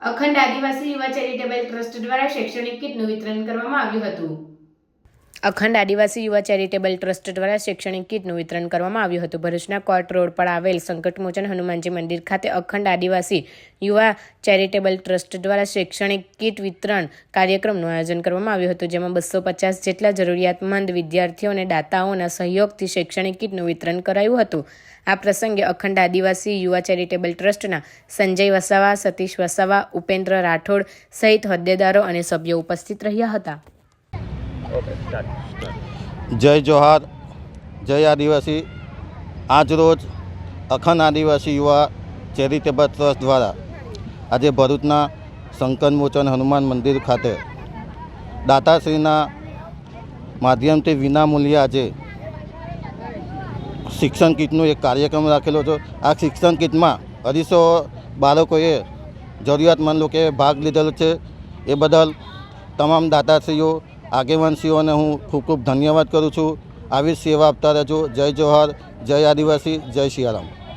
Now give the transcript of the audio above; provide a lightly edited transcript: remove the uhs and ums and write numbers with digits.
અખંડ આદિવાસી યુવા charitable trust દ્વારા શૈક્ષણિક કીટનું વિતરણ કરવામાં આવ્યું હતું. અખંડ આદિવાસી યુવા ચેરિટેબલ ટ્રસ્ટ દ્વારા શૈક્ષણિક કીટનું વિતરણ કરવામાં આવ્યું હતું. ભરૂચના કોર્ટ રોડ પર આવેલ સંકટમોચન હનુમાનજી મંદિર ખાતે અખંડ આદિવાસી યુવા ચેરિટેબલ ટ્રસ્ટ દ્વારા શૈક્ષણિક કીટ વિતરણ કાર્યક્રમનું આયોજન કરવામાં આવ્યું હતું, જેમાં 250 જેટલા જરૂરિયાતમંદ વિદ્યાર્થીઓ અને દાતાઓના સહયોગથી શૈક્ષણિક કીટનું વિતરણ કરાયું હતું. આ પ્રસંગે અખંડ આદિવાસી યુવા ચેરિટેબલ ટ્રસ્ટના સંજય વસાવા, સતીશ વસાવા, ઉપેન્દ્ર રાઠોડ સહિત હોદ્દેદારો અને સભ્યો ઉપસ્થિત રહ્યા હતા. જય જોહાર, જય આદિવાસી. આજરોજ અખંડ આદિવાસી યુવા ચેરિટેબલ ટ્રસ્ટ દ્વારા આજે ભરૂચના સંકટમોચન હનુમાન મંદિર ખાતે દાતાશ્રીના માધ્યમથી વિનામૂલ્યે આજે શિક્ષણ કીટનો એક કાર્યક્રમ રાખેલો છે. આ શિક્ષણ કીટમાં 250 બાળકોએ જરૂરિયાતમંદ લોકોએ ભાગ લીધેલો છે. એ બદલ તમામ દાતાશ્રીઓ, આગેવાનશ્રીઓને હું ખૂબ ખૂબ ધન્યવાદ કરું છું. આવી સેવા આપતા રહેજો. જય જોહાર, જય આદિવાસી, જય સિયારામ.